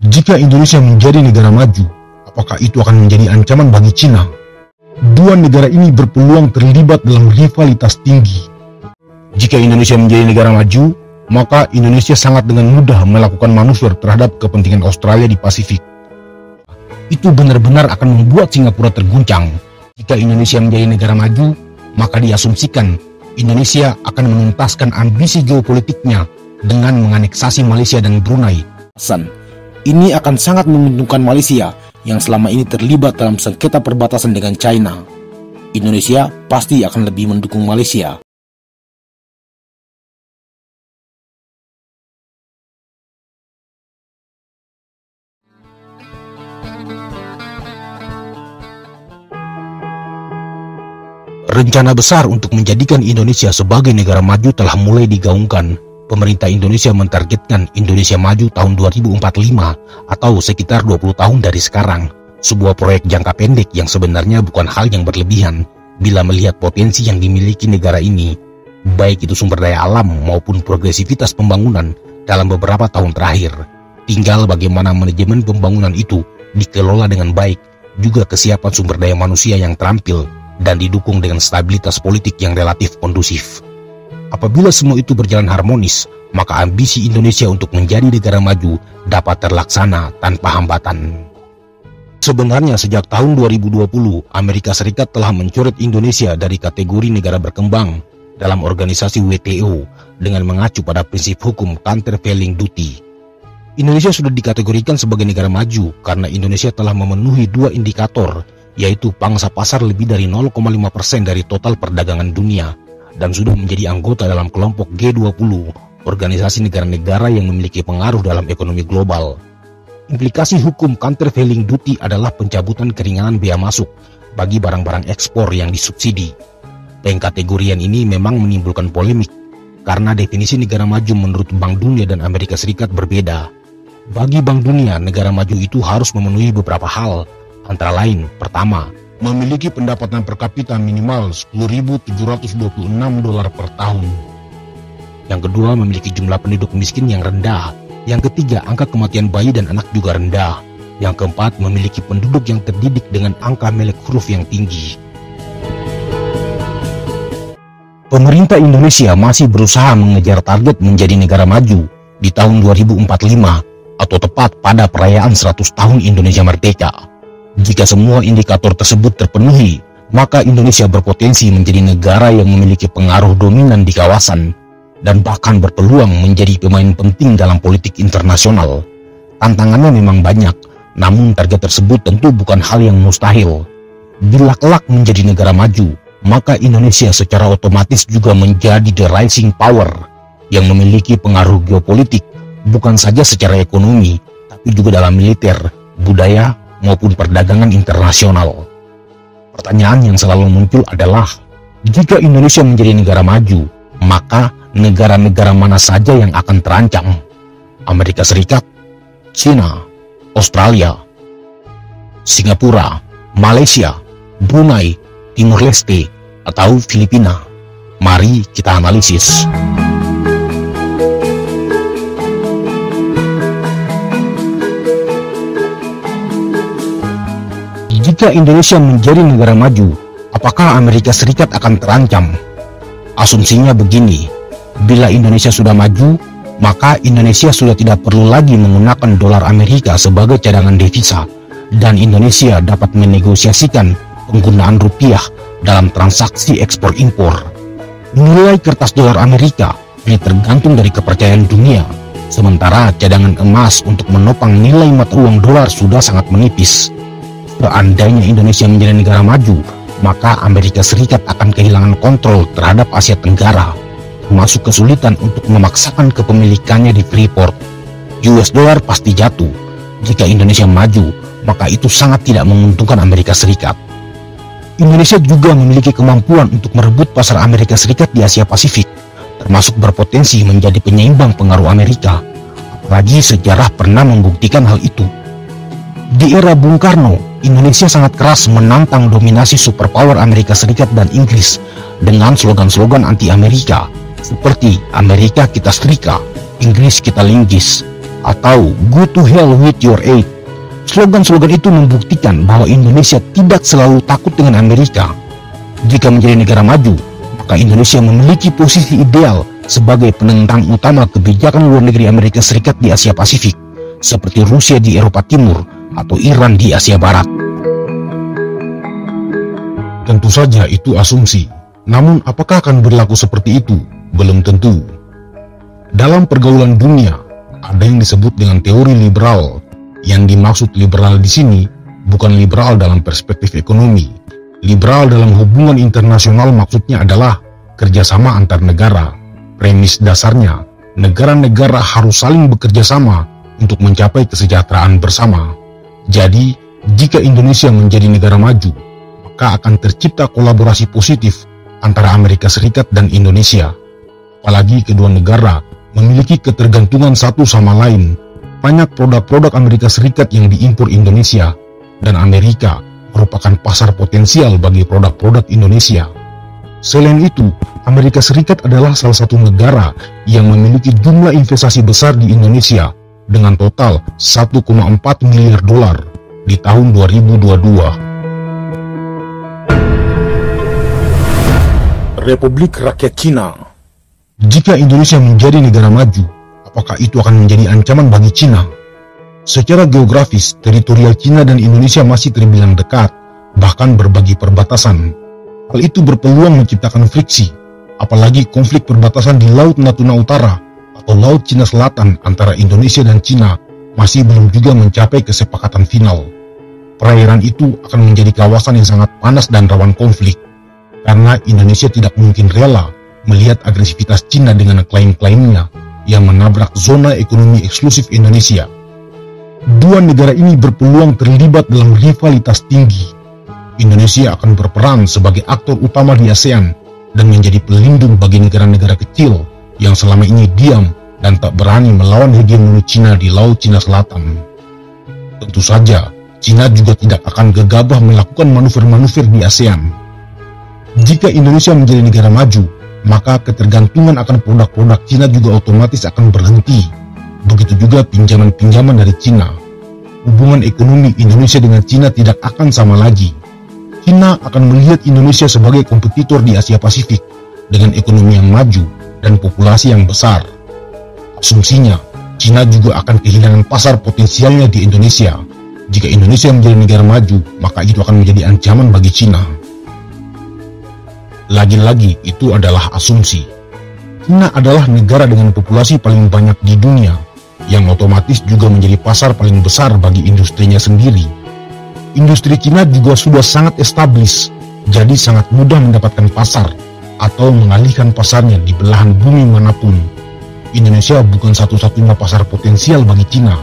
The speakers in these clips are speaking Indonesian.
Jika Indonesia menjadi negara maju, apakah itu akan menjadi ancaman bagi Cina? Dua negara ini berpeluang terlibat dalam rivalitas tinggi. Jika Indonesia menjadi negara maju, maka Indonesia sangat dengan mudah melakukan manuver terhadap kepentingan Australia di Pasifik. Itu benar-benar akan membuat Singapura terguncang. Jika Indonesia menjadi negara maju, maka diasumsikan Indonesia akan menuntaskan ambisi geopolitiknya dengan menganeksasi Malaysia dan Brunei. Ini akan sangat menguntungkan Malaysia yang selama ini terlibat dalam sengketa perbatasan dengan China. Indonesia pasti akan lebih mendukung Malaysia. Rencana besar untuk menjadikan Indonesia sebagai negara maju telah mulai digaungkan. Pemerintah Indonesia mentargetkan Indonesia maju tahun 2045 atau sekitar 20 tahun dari sekarang. Sebuah proyek jangka pendek yang sebenarnya bukan hal yang berlebihan bila melihat potensi yang dimiliki negara ini, baik itu sumber daya alam maupun progresivitas pembangunan dalam beberapa tahun terakhir. Tinggal bagaimana manajemen pembangunan itu dikelola dengan baik, juga kesiapan sumber daya manusia yang terampil dan didukung dengan stabilitas politik yang relatif kondusif. Apabila semua itu berjalan harmonis, maka ambisi Indonesia untuk menjadi negara maju dapat terlaksana tanpa hambatan. Sebenarnya sejak tahun 2020, Amerika Serikat telah mencoret Indonesia dari kategori negara berkembang dalam organisasi WTO dengan mengacu pada prinsip hukum countervailing duty. Indonesia sudah dikategorikan sebagai negara maju karena Indonesia telah memenuhi dua indikator, yaitu pangsa pasar lebih dari 0,5% dari total perdagangan dunia, dan sudah menjadi anggota dalam kelompok G20, organisasi negara-negara yang memiliki pengaruh dalam ekonomi global. Implikasi hukum countervailing duty adalah pencabutan keringanan bea masuk bagi barang-barang ekspor yang disubsidi. Pengkategorian ini memang menimbulkan polemik, karena definisi negara maju menurut Bank Dunia dan Amerika Serikat berbeda. Bagi Bank Dunia, negara maju itu harus memenuhi beberapa hal, antara lain, pertama, memiliki pendapatan per kapita minimal $10.726 per tahun. Yang kedua, memiliki jumlah penduduk miskin yang rendah. Yang ketiga, angka kematian bayi dan anak juga rendah. Yang keempat, memiliki penduduk yang terdidik dengan angka melek huruf yang tinggi. Pemerintah Indonesia masih berusaha mengejar target menjadi negara maju di tahun 2045 atau tepat pada perayaan 100 tahun Indonesia Merdeka. Jika semua indikator tersebut terpenuhi, maka Indonesia berpotensi menjadi negara yang memiliki pengaruh dominan di kawasan dan bahkan berpeluang menjadi pemain penting dalam politik internasional. Tantangannya memang banyak, namun target tersebut tentu bukan hal yang mustahil. Bila kelak menjadi negara maju, maka Indonesia secara otomatis juga menjadi the rising power yang memiliki pengaruh geopolitik, bukan saja secara ekonomi, tapi juga dalam militer, budaya, maupun perdagangan internasional. Pertanyaan yang selalu muncul adalah, jika Indonesia menjadi negara maju, maka negara-negara mana saja yang akan terancam? Amerika Serikat, China, Australia, Singapura, Malaysia, Brunei, Timur Leste, atau Filipina? Mari kita analisis. Jika Indonesia menjadi negara maju, apakah Amerika Serikat akan terancam? Asumsinya begini, bila Indonesia sudah maju, maka Indonesia sudah tidak perlu lagi menggunakan dolar Amerika sebagai cadangan devisa, dan Indonesia dapat menegosiasikan penggunaan rupiah dalam transaksi ekspor-impor. Nilai kertas dolar Amerika ini tergantung dari kepercayaan dunia, sementara cadangan emas untuk menopang nilai mata uang dolar sudah sangat menipis. Seandainya Indonesia menjadi negara maju, maka Amerika Serikat akan kehilangan kontrol terhadap Asia Tenggara, termasuk kesulitan untuk memaksakan kepemilikannya di Freeport. US dollar pasti jatuh. Jika Indonesia maju, maka itu sangat tidak menguntungkan Amerika Serikat. Indonesia juga memiliki kemampuan untuk merebut pasar Amerika Serikat di Asia Pasifik, termasuk berpotensi menjadi penyeimbang pengaruh Amerika. Apalagi sejarah pernah membuktikan hal itu. Di era Bung Karno, Indonesia sangat keras menantang dominasi superpower Amerika Serikat dan Inggris dengan slogan-slogan anti-Amerika seperti Amerika kita setrika, Inggris kita linggis. atau "Go to hell with your aid". Slogan-slogan itu membuktikan bahwa Indonesia tidak selalu takut dengan Amerika. Jika menjadi negara maju, maka Indonesia memiliki posisi ideal sebagai penentang utama kebijakan luar negeri Amerika Serikat di Asia Pasifik, seperti Rusia di Eropa Timur atau Iran di Asia Barat. Tentu saja itu asumsi, namun apakah akan berlaku seperti itu? Belum tentu. Dalam pergaulan dunia, ada yang disebut dengan teori liberal. Yang dimaksud liberal di sini bukan liberal dalam perspektif ekonomi. Liberal dalam hubungan internasional maksudnya adalah kerjasama antar negara. Premis dasarnya, negara-negara harus saling bekerja sama untuk mencapai kesejahteraan bersama. Jadi, jika Indonesia menjadi negara maju, maka akan tercipta kolaborasi positif antara Amerika Serikat dan Indonesia. Apalagi kedua negara memiliki ketergantungan satu sama lain. Banyak produk-produk Amerika Serikat yang diimpor Indonesia, dan Amerika merupakan pasar potensial bagi produk-produk Indonesia. Selain itu, Amerika Serikat adalah salah satu negara yang memiliki jumlah investasi besar di Indonesia dengan total 1,4 miliar dolar di tahun 2022. Republik Rakyat Cina. Jika Indonesia menjadi negara maju, apakah itu akan menjadi ancaman bagi Cina? Secara geografis, teritorial Cina dan Indonesia masih terbilang dekat, bahkan berbagi perbatasan. Hal itu berpeluang menciptakan friksi, apalagi konflik perbatasan di Laut Natuna Utara atau Laut Cina Selatan antara Indonesia dan Cina masih belum juga mencapai kesepakatan final. Perairan itu akan menjadi kawasan yang sangat panas dan rawan konflik, karena Indonesia tidak mungkin rela melihat agresivitas Cina dengan klaim-klaimnya yang menabrak zona ekonomi eksklusif Indonesia. Dua negara ini berpeluang terlibat dalam rivalitas tinggi. Indonesia akan berperan sebagai aktor utama di ASEAN dan menjadi pelindung bagi negara-negara kecil yang selama ini diam dan tak berani melawan hegemoni Cina di Laut Cina Selatan. Tentu saja, Cina juga tidak akan gegabah melakukan manuver-manuver di ASEAN. Jika Indonesia menjadi negara maju, maka ketergantungan akan produk-produk Cina juga otomatis akan berhenti. Begitu juga pinjaman-pinjaman dari Cina. Hubungan ekonomi Indonesia dengan Cina tidak akan sama lagi. Cina akan melihat Indonesia sebagai kompetitor di Asia Pasifik dengan ekonomi yang maju dan populasi yang besar. Asumsinya, Cina juga akan kehilangan pasar potensialnya di Indonesia. Jika Indonesia menjadi negara maju, maka itu akan menjadi ancaman bagi Cina. Lagi-lagi, itu adalah asumsi. Cina adalah negara dengan populasi paling banyak di dunia, yang otomatis juga menjadi pasar paling besar bagi industrinya sendiri. Industri Cina juga sudah sangat establis, jadi sangat mudah mendapatkan pasar atau mengalihkan pasarnya di belahan bumi manapun. Indonesia bukan satu-satunya pasar potensial bagi Cina.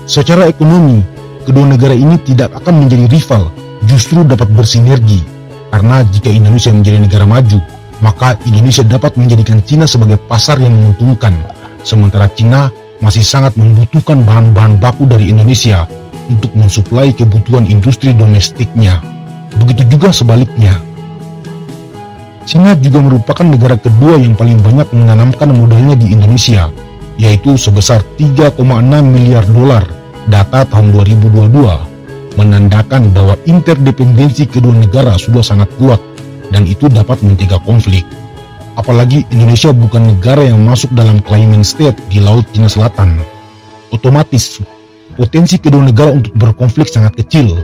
Secara ekonomi, kedua negara ini tidak akan menjadi rival, justru dapat bersinergi. Karena jika Indonesia menjadi negara maju, maka Indonesia dapat menjadikan Cina sebagai pasar yang menguntungkan, sementara Cina masih sangat membutuhkan bahan-bahan baku dari Indonesia untuk mensuplai kebutuhan industri domestiknya. Begitu juga sebaliknya. Cina juga merupakan negara kedua yang paling banyak menanamkan modalnya di Indonesia, yaitu sebesar 3,6 miliar dolar data tahun 2022, menandakan bahwa interdependensi kedua negara sudah sangat kuat dan itu dapat mencegah konflik. Apalagi Indonesia bukan negara yang masuk dalam claiming state di Laut Cina Selatan. Otomatis, potensi kedua negara untuk berkonflik sangat kecil.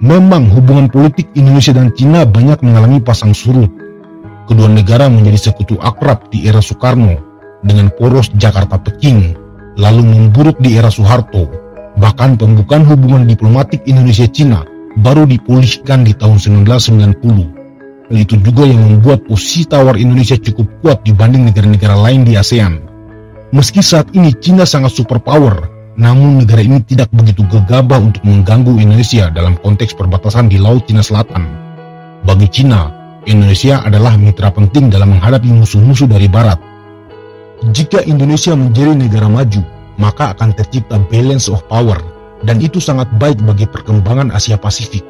Memang hubungan politik Indonesia dan Cina banyak mengalami pasang surut. Kedua negara menjadi sekutu akrab di era Soekarno dengan poros Jakarta-Peking, lalu memburuk di era Soeharto. Bahkan pembukaan hubungan diplomatik Indonesia-Cina baru dipulihkan di tahun 1990. Hal itu juga yang membuat posisi tawar Indonesia cukup kuat dibanding negara-negara lain di ASEAN. Meski saat ini Cina sangat superpower, namun negara ini tidak begitu gegabah untuk mengganggu Indonesia dalam konteks perbatasan di Laut Cina Selatan. Bagi Cina, Indonesia adalah mitra penting dalam menghadapi musuh-musuh dari Barat. Jika Indonesia menjadi negara maju, maka akan tercipta balance of power, dan itu sangat baik bagi perkembangan Asia Pasifik.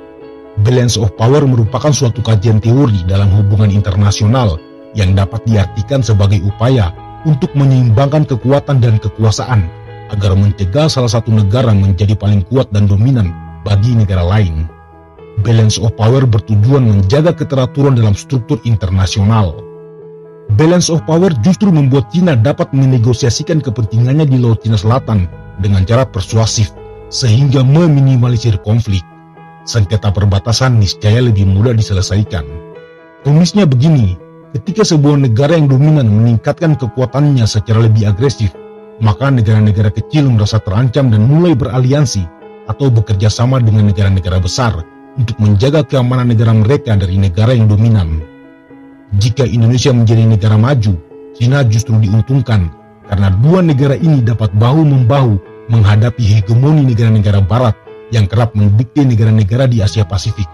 Balance of power merupakan suatu kajian teori dalam hubungan internasional yang dapat diartikan sebagai upaya untuk menyeimbangkan kekuatan dan kekuasaan agar mencegah salah satu negara menjadi paling kuat dan dominan bagi negara lain. Balance of power bertujuan menjaga keteraturan dalam struktur internasional. Balance of power justru membuat Cina dapat menegosiasikan kepentingannya di Laut Cina Selatan dengan cara persuasif, sehingga meminimalisir konflik. Sengketa perbatasan niscaya lebih mudah diselesaikan. Tulisnya begini, ketika sebuah negara yang dominan meningkatkan kekuatannya secara lebih agresif, maka negara-negara kecil merasa terancam dan mulai beraliansi atau bekerja sama dengan negara-negara besar untuk menjaga keamanan negara mereka dari negara yang dominan. Jika Indonesia menjadi negara maju, Cina justru diuntungkan karena dua negara ini dapat bahu-membahu menghadapi hegemoni negara-negara barat yang kerap mendikte negara-negara di Asia Pasifik.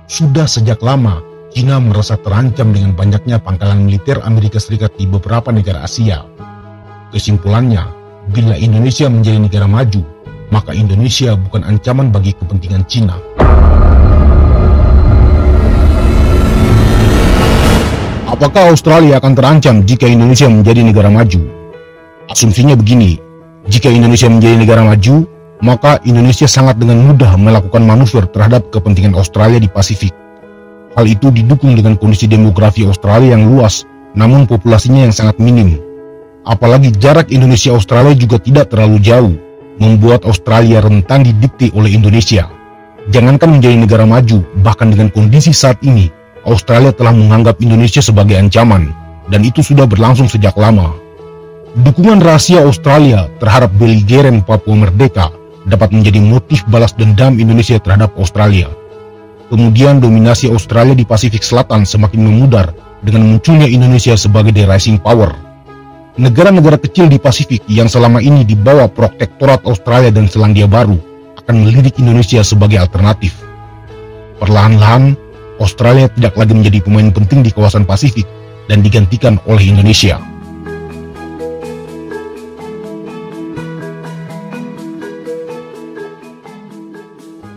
Sudah sejak lama, Cina merasa terancam dengan banyaknya pangkalan militer Amerika Serikat di beberapa negara Asia. Kesimpulannya, bila Indonesia menjadi negara maju, maka Indonesia bukan ancaman bagi kepentingan Cina. Apakah Australia akan terancam jika Indonesia menjadi negara maju? Asumsinya begini, jika Indonesia menjadi negara maju, maka Indonesia sangat dengan mudah melakukan manuver terhadap kepentingan Australia di Pasifik. Hal itu didukung dengan kondisi demografi Australia yang luas, namun populasinya yang sangat minim. Apalagi jarak Indonesia-Australia juga tidak terlalu jauh, membuat Australia rentan didikte oleh Indonesia. Jangankan menjadi negara maju, bahkan dengan kondisi saat ini, Australia telah menganggap Indonesia sebagai ancaman, dan itu sudah berlangsung sejak lama. Dukungan rahasia Australia terhadap beligeran Papua Merdeka dapat menjadi motif balas dendam Indonesia terhadap Australia. Kemudian dominasi Australia di Pasifik Selatan semakin memudar dengan munculnya Indonesia sebagai the rising power. Negara-negara kecil di Pasifik yang selama ini di bawah protektorat Australia dan Selandia Baru akan melirik Indonesia sebagai alternatif. Perlahan-lahan, Australia tidak lagi menjadi pemain penting di kawasan Pasifik dan digantikan oleh Indonesia.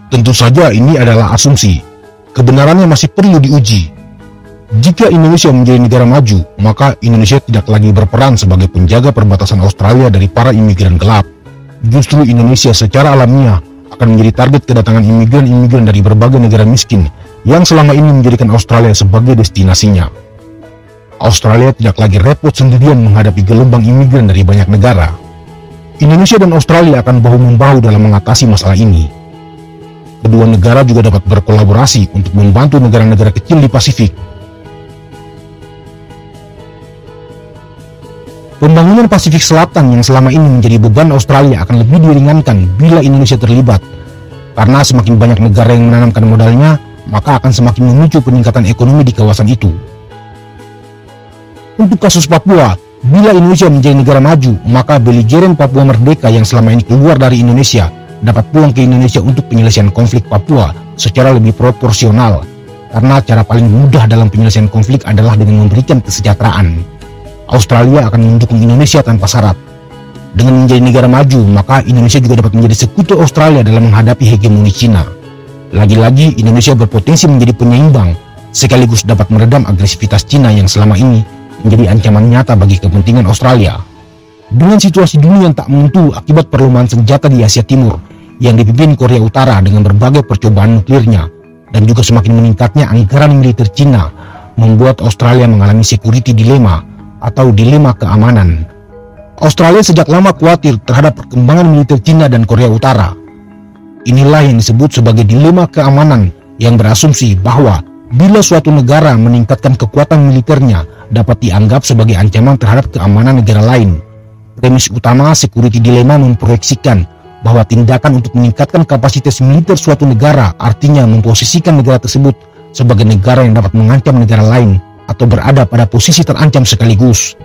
Tentu saja ini adalah asumsi. Kebenarannya masih perlu diuji. Jika Indonesia menjadi negara maju, maka Indonesia tidak lagi berperan sebagai penjaga perbatasan Australia dari para imigran gelap. Justru Indonesia secara alamiah akan menjadi target kedatangan imigran-imigran dari berbagai negara miskin yang selama ini menjadikan Australia sebagai destinasinya. Australia tidak lagi repot sendirian menghadapi gelombang imigran dari banyak negara. Indonesia dan Australia akan bahu-membahu dalam mengatasi masalah ini. Kedua negara juga dapat berkolaborasi untuk membantu negara-negara kecil di Pasifik. Pembangunan Pasifik Selatan yang selama ini menjadi beban Australia akan lebih diringankan bila Indonesia terlibat. Karena semakin banyak negara yang menanamkan modalnya, maka akan semakin memicu peningkatan ekonomi di kawasan itu. Untuk kasus Papua, bila Indonesia menjadi negara maju, maka beligeran Papua Merdeka yang selama ini keluar dari Indonesia dapat pulang ke Indonesia untuk penyelesaian konflik Papua secara lebih proporsional. Karena cara paling mudah dalam penyelesaian konflik adalah dengan memberikan kesejahteraan. Australia akan mendukung Indonesia tanpa syarat. Dengan menjadi negara maju, maka Indonesia juga dapat menjadi sekutu Australia dalam menghadapi hegemoni Cina. Lagi-lagi, Indonesia berpotensi menjadi penyeimbang, sekaligus dapat meredam agresivitas Cina yang selama ini menjadi ancaman nyata bagi kepentingan Australia. Dengan situasi dunia yang tak menentu akibat perlombaan senjata di Asia Timur yang dipimpin Korea Utara dengan berbagai percobaan nuklirnya, dan juga semakin meningkatnya anggaran militer Cina, membuat Australia mengalami security dilema atau dilema keamanan. Australia sejak lama khawatir terhadap perkembangan militer Cina dan Korea Utara. Inilah yang disebut sebagai dilema keamanan, yang berasumsi bahwa bila suatu negara meningkatkan kekuatan militernya dapat dianggap sebagai ancaman terhadap keamanan negara lain. Premis utama security dilema memproyeksikan bahwa tindakan untuk meningkatkan kapasitas militer suatu negara artinya memposisikan negara tersebut sebagai negara yang dapat mengancam negara lain atau berada pada posisi terancam sekaligus.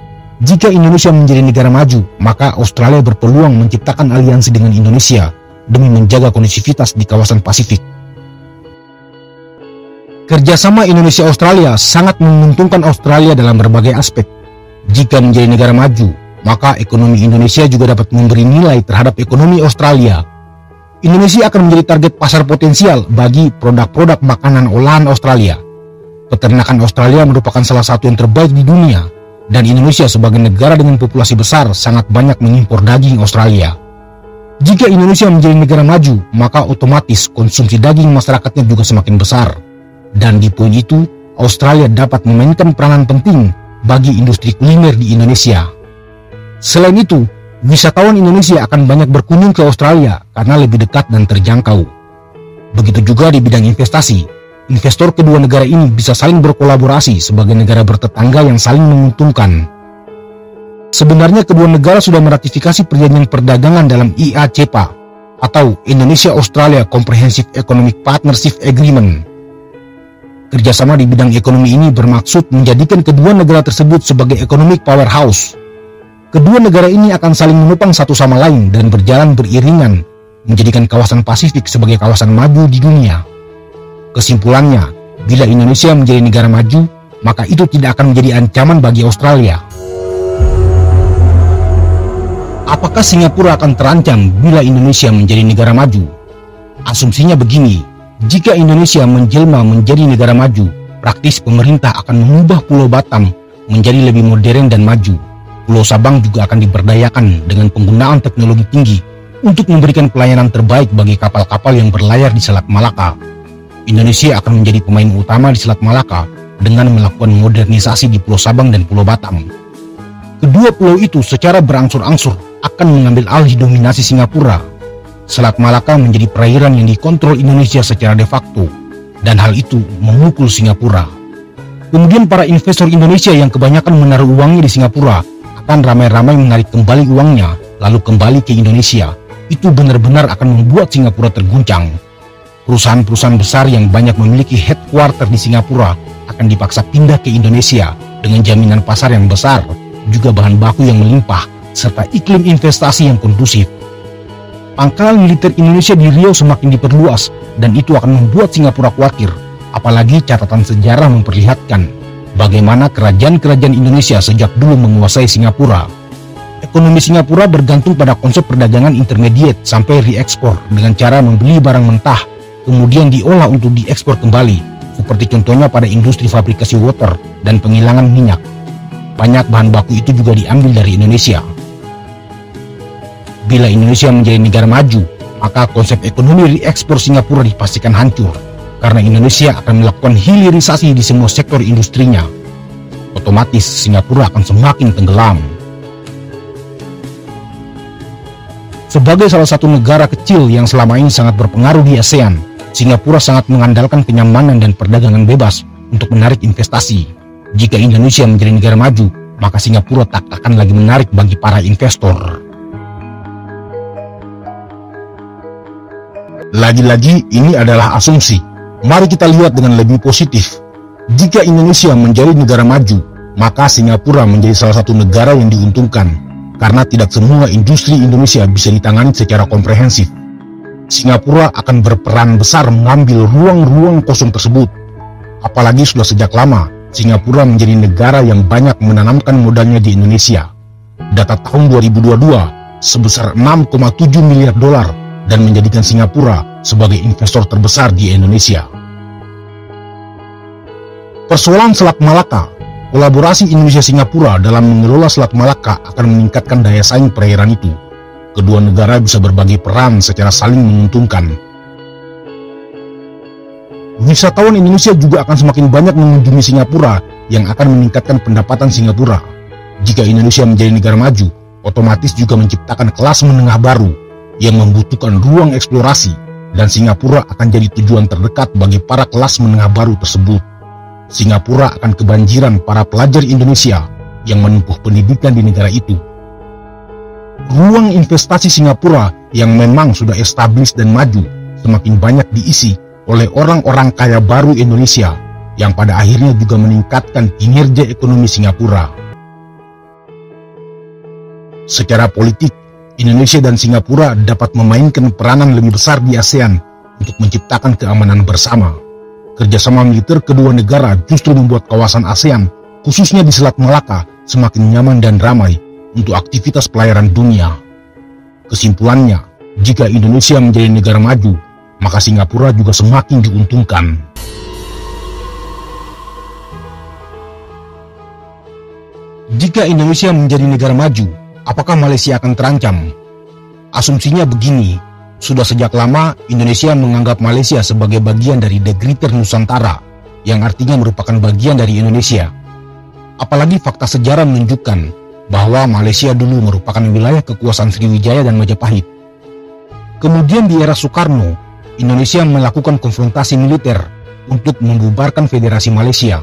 Jika Indonesia menjadi negara maju, maka Australia berpeluang menciptakan aliansi dengan Indonesia demi menjaga kondusivitas di kawasan Pasifik. Kerjasama Indonesia-Australia sangat menguntungkan Australia dalam berbagai aspek. Jika menjadi negara maju, maka ekonomi Indonesia juga dapat memberi nilai terhadap ekonomi Australia. Indonesia akan menjadi target pasar potensial bagi produk-produk makanan olahan Australia. Peternakan Australia merupakan salah satu yang terbaik di dunia, dan Indonesia sebagai negara dengan populasi besar sangat banyak mengimpor daging Australia. Jika Indonesia menjadi negara maju, maka otomatis konsumsi daging masyarakatnya juga semakin besar. Dan di poin itu, Australia dapat memainkan peranan penting bagi industri kuliner di Indonesia. Selain itu, wisatawan Indonesia akan banyak berkunjung ke Australia karena lebih dekat dan terjangkau. Begitu juga di bidang investasi, investor kedua negara ini bisa saling berkolaborasi sebagai negara bertetangga yang saling menguntungkan. Sebenarnya kedua negara sudah meratifikasi perjanjian perdagangan dalam IACPA atau Indonesia-Australia Comprehensive Economic Partnership Agreement. Kerjasama di bidang ekonomi ini bermaksud menjadikan kedua negara tersebut sebagai economic powerhouse. Kedua negara ini akan saling menopang satu sama lain dan berjalan beriringan, menjadikan kawasan Pasifik sebagai kawasan maju di dunia. Kesimpulannya, bila Indonesia menjadi negara maju, maka itu tidak akan menjadi ancaman bagi Australia. Apakah Singapura akan terancam bila Indonesia menjadi negara maju? Asumsinya begini, jika Indonesia menjelma menjadi negara maju, praktis pemerintah akan mengubah Pulau Batam menjadi lebih modern dan maju. Pulau Sabang juga akan diberdayakan dengan penggunaan teknologi tinggi untuk memberikan pelayanan terbaik bagi kapal-kapal yang berlayar di Selat Malaka. Indonesia akan menjadi pemain utama di Selat Malaka dengan melakukan modernisasi di Pulau Sabang dan Pulau Batam. Kedua pulau itu secara berangsur-angsur akan mengambil alih dominasi Singapura. Selat Malaka menjadi perairan yang dikontrol Indonesia secara de facto, dan hal itu memukul Singapura. Kemudian para investor Indonesia yang kebanyakan menaruh uangnya di Singapura akan ramai-ramai menarik kembali uangnya lalu kembali ke Indonesia. Itu benar-benar akan membuat Singapura terguncang. Perusahaan-perusahaan besar yang banyak memiliki headquarter di Singapura akan dipaksa pindah ke Indonesia dengan jaminan pasar yang besar, juga bahan baku yang melimpah, serta iklim investasi yang kondusif. Pangkalan militer Indonesia di Riau semakin diperluas dan itu akan membuat Singapura khawatir. Apalagi catatan sejarah memperlihatkan bagaimana kerajaan-kerajaan Indonesia sejak dulu menguasai Singapura. Ekonomi Singapura bergantung pada konsep perdagangan intermediate sampai reekspor dengan cara membeli barang mentah, kemudian diolah untuk diekspor kembali, seperti contohnya pada industri fabrikasi water dan penghilangan minyak. Banyak bahan baku itu juga diambil dari Indonesia. Bila Indonesia menjadi negara maju, maka konsep ekonomi reekspor Singapura dipastikan hancur, karena Indonesia akan melakukan hilirisasi di semua sektor industrinya. Otomatis Singapura akan semakin tenggelam. Sebagai salah satu negara kecil yang selama ini sangat berpengaruh di ASEAN, Singapura sangat mengandalkan kenyamanan dan perdagangan bebas untuk menarik investasi. Jika Indonesia menjadi negara maju, maka Singapura tak akan lagi menarik bagi para investor. Lagi-lagi ini adalah asumsi. Mari kita lihat dengan lebih positif. Jika Indonesia menjadi negara maju, maka Singapura menjadi salah satu negara yang diuntungkan, karena tidak semua industri Indonesia bisa ditangani secara komprehensif. Singapura akan berperan besar mengambil ruang-ruang kosong tersebut. Apalagi sudah sejak lama, Singapura menjadi negara yang banyak menanamkan modalnya di Indonesia. Data tahun 2022 sebesar 6,7 miliar dolar dan menjadikan Singapura sebagai investor terbesar di Indonesia. Persoalan Selat Malaka, kolaborasi Indonesia-Singapura dalam mengelola Selat Malaka akan meningkatkan daya saing perairan itu. Kedua negara bisa berbagi peran secara saling menguntungkan. Wisatawan Indonesia juga akan semakin banyak mengunjungi Singapura yang akan meningkatkan pendapatan Singapura. Jika Indonesia menjadi negara maju, otomatis juga menciptakan kelas menengah baru yang membutuhkan ruang eksplorasi, dan Singapura akan jadi tujuan terdekat bagi para kelas menengah baru tersebut. Singapura akan kebanjiran para pelajar Indonesia yang menempuh pendidikan di negara itu. Ruang investasi Singapura yang memang sudah establis dan maju semakin banyak diisi oleh orang-orang kaya baru Indonesia yang pada akhirnya juga meningkatkan kinerja ekonomi Singapura. Secara politik, Indonesia dan Singapura dapat memainkan peranan lebih besar di ASEAN untuk menciptakan keamanan bersama. Kerjasama militer kedua negara justru membuat kawasan ASEAN, khususnya di Selat Malaka, semakin nyaman dan ramai untuk aktivitas pelayaran dunia. Kesimpulannya, jika Indonesia menjadi negara maju, maka Singapura juga semakin diuntungkan. Jika Indonesia menjadi negara maju, apakah Malaysia akan terancam? Asumsinya begini, sudah sejak lama Indonesia menganggap Malaysia sebagai bagian dari The Greater Nusantara, yang artinya merupakan bagian dari Indonesia. Apalagi fakta sejarah menunjukkan bahwa Malaysia dulu merupakan wilayah kekuasaan Sriwijaya dan Majapahit. Kemudian di era Soekarno, Indonesia melakukan konfrontasi militer untuk membubarkan Federasi Malaysia.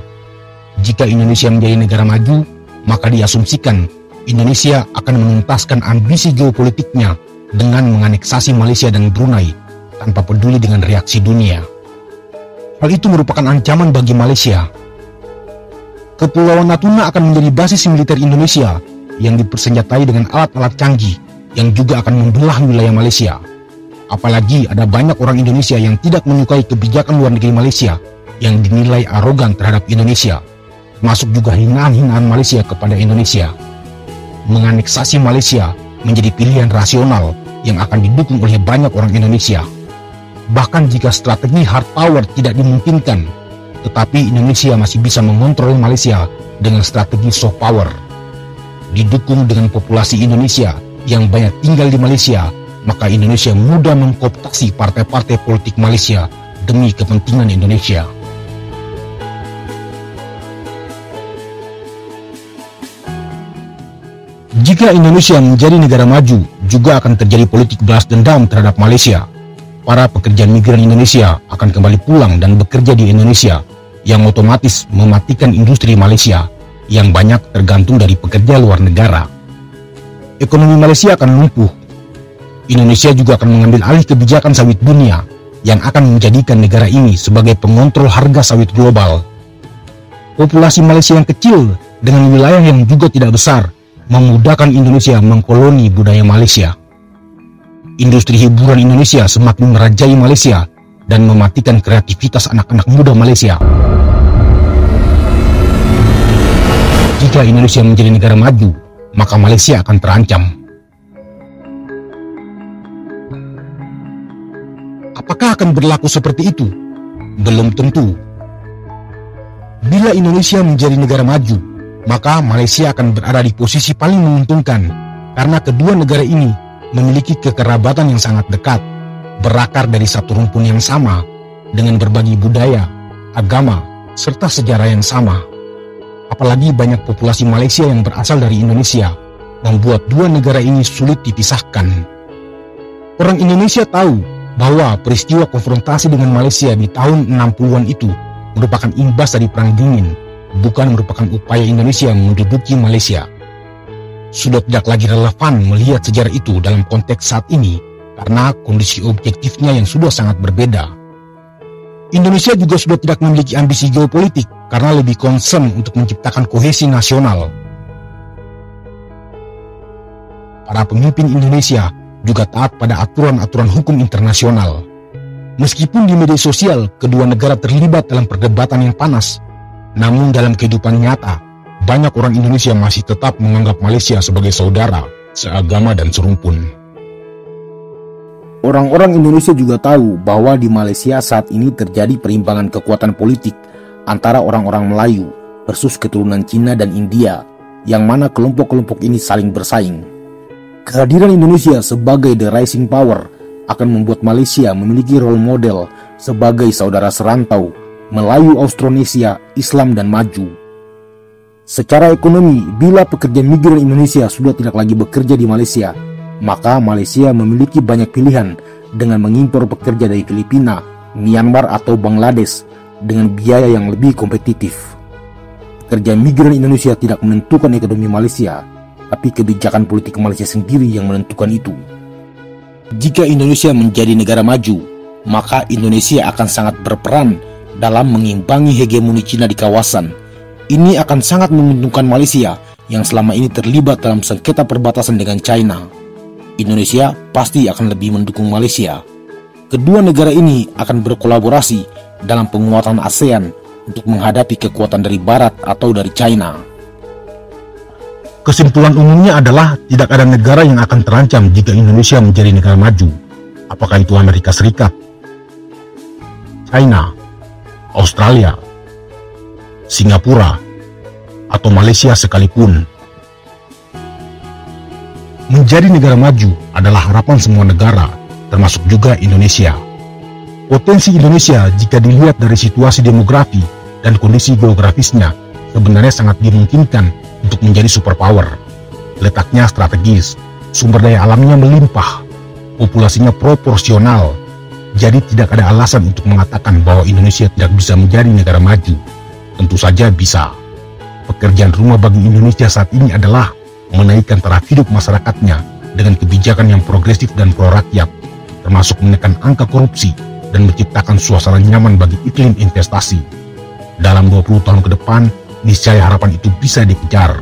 Jika Indonesia menjadi negara maju, maka diasumsikan Indonesia akan menuntaskan ambisi geopolitiknya dengan menganeksasi Malaysia dan Brunei tanpa peduli dengan reaksi dunia. Hal itu merupakan ancaman bagi Malaysia. Kepulauan Natuna akan menjadi basis militer Indonesia yang dipersenjatai dengan alat-alat canggih yang juga akan membelah wilayah Malaysia. Apalagi ada banyak orang Indonesia yang tidak menyukai kebijakan luar negeri Malaysia yang dinilai arogan terhadap Indonesia, termasuk juga hinaan-hinaan Malaysia kepada Indonesia. Menganeksasi Malaysia menjadi pilihan rasional yang akan didukung oleh banyak orang Indonesia. Bahkan jika strategi hard power tidak dimungkinkan, tetapi Indonesia masih bisa mengontrol Malaysia dengan strategi soft power. Didukung dengan populasi Indonesia yang banyak tinggal di Malaysia, maka Indonesia mudah mengkooptasi partai-partai politik Malaysia demi kepentingan Indonesia. Jika Indonesia menjadi negara maju, juga akan terjadi politik balas dendam terhadap Malaysia. Para pekerja migran Indonesia akan kembali pulang dan bekerja di Indonesia, yang otomatis mematikan industri Malaysia, yang banyak tergantung dari pekerja luar negara. Ekonomi Malaysia akan lumpuh. Indonesia juga akan mengambil alih kebijakan sawit dunia, yang akan menjadikan negara ini sebagai pengontrol harga sawit global. Populasi Malaysia yang kecil, dengan wilayah yang juga tidak besar, memudahkan Indonesia mengkoloni budaya Malaysia. Industri hiburan Indonesia semakin merajai Malaysia dan mematikan kreativitas anak-anak muda Malaysia. Jika Indonesia menjadi negara maju, maka Malaysia akan terancam. Apakah akan berlaku seperti itu? Belum tentu. Bila Indonesia menjadi negara maju, maka Malaysia akan berada di posisi paling menguntungkan karena kedua negara ini memiliki kekerabatan yang sangat dekat, berakar dari satu rumpun yang sama, dengan berbagi budaya, agama, serta sejarah yang sama. Apalagi banyak populasi Malaysia yang berasal dari Indonesia, membuat dua negara ini sulit dipisahkan. Orang Indonesia tahu bahwa peristiwa konfrontasi dengan Malaysia di tahun 60-an itu merupakan imbas dari Perang Dingin, bukan merupakan upaya Indonesia menduduki Malaysia. Sudah tidak lagi relevan melihat sejarah itu dalam konteks saat ini karena kondisi objektifnya yang sudah sangat berbeda. Indonesia juga sudah tidak memiliki ambisi geopolitik karena lebih concern untuk menciptakan kohesi nasional. Para pemimpin Indonesia juga taat pada aturan-aturan hukum internasional. Meskipun di media sosial kedua negara terlibat dalam perdebatan yang panas, namun dalam kehidupan nyata, banyak orang Indonesia masih tetap menganggap Malaysia sebagai saudara, seagama dan serumpun. Orang-orang Indonesia juga tahu bahwa di Malaysia saat ini terjadi perimbangan kekuatan politik antara orang-orang Melayu versus keturunan Cina dan India, yang mana kelompok-kelompok ini saling bersaing. Kehadiran Indonesia sebagai the rising power akan membuat Malaysia memiliki role model sebagai saudara serantau Melayu Austronesia, Islam dan maju. Secara ekonomi, bila pekerja migran Indonesia sudah tidak lagi bekerja di Malaysia, maka Malaysia memiliki banyak pilihan dengan mengimpor pekerja dari Filipina, Myanmar atau Bangladesh dengan biaya yang lebih kompetitif. Pekerja migran Indonesia tidak menentukan ekonomi Malaysia, tapi kebijakan politik Malaysia sendiri yang menentukan itu. Jika Indonesia menjadi negara maju, maka Indonesia akan sangat berperan dalam mengimbangi hegemoni Cina di kawasan. Ini akan sangat menguntungkan Malaysia yang selama ini terlibat dalam sengketa perbatasan dengan China. Indonesia pasti akan lebih mendukung Malaysia. Kedua negara ini akan berkolaborasi dalam penguatan ASEAN untuk menghadapi kekuatan dari Barat atau dari China. Kesimpulan umumnya adalah tidak ada negara yang akan terancam jika Indonesia menjadi negara maju. Apakah itu Amerika Serikat, China, Australia, Singapura, atau Malaysia sekalipun. Menjadi negara maju adalah harapan semua negara, termasuk juga Indonesia. Potensi Indonesia jika dilihat dari situasi demografi dan kondisi geografisnya sebenarnya sangat dimungkinkan untuk menjadi superpower. Letaknya strategis, sumber daya alamnya melimpah, populasinya proporsional. Jadi tidak ada alasan untuk mengatakan bahwa Indonesia tidak bisa menjadi negara maju. Tentu saja bisa. Pekerjaan rumah bagi Indonesia saat ini adalah menaikkan taraf hidup masyarakatnya dengan kebijakan yang progresif dan pro-rakyat, termasuk menekan angka korupsi dan menciptakan suasana nyaman bagi iklim investasi. Dalam 20 tahun ke depan, niscaya harapan itu bisa dikejar.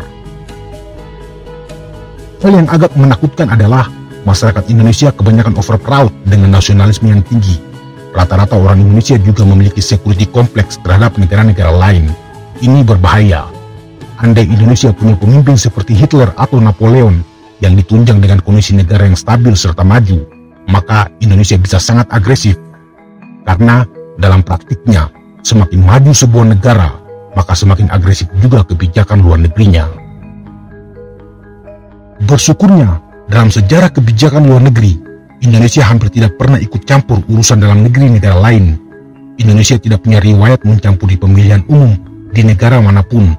Hal yang agak menakutkan adalah masyarakat Indonesia kebanyakan overproud dengan nasionalisme yang tinggi. Rata-rata orang Indonesia juga memiliki security kompleks terhadap negara-negara lain. Ini berbahaya. Andai Indonesia punya pemimpin seperti Hitler atau Napoleon yang ditunjang dengan kondisi negara yang stabil serta maju, maka Indonesia bisa sangat agresif. Karena dalam praktiknya, semakin maju sebuah negara, maka semakin agresif juga kebijakan luar negerinya. Bersyukurnya, dalam sejarah kebijakan luar negeri, Indonesia hampir tidak pernah ikut campur urusan dalam negeri negara lain. Indonesia tidak punya riwayat mencampuri pemilihan umum di negara manapun,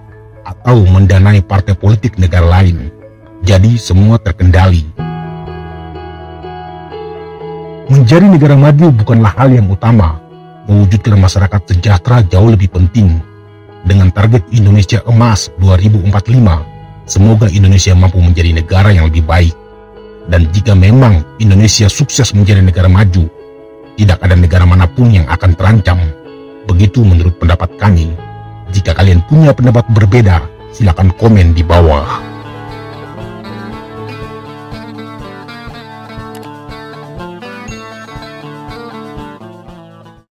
atau mendanai partai politik negara lain. Jadi semua terkendali. Menjadi negara maju bukanlah hal yang utama. Mewujudkan masyarakat sejahtera jauh lebih penting. Dengan target Indonesia Emas 2045, semoga Indonesia mampu menjadi negara yang lebih baik. Dan jika memang Indonesia sukses menjadi negara maju, tidak ada negara manapun yang akan terancam. Begitu menurut pendapat kami. Jika kalian punya pendapat berbeda, silakan komen di bawah.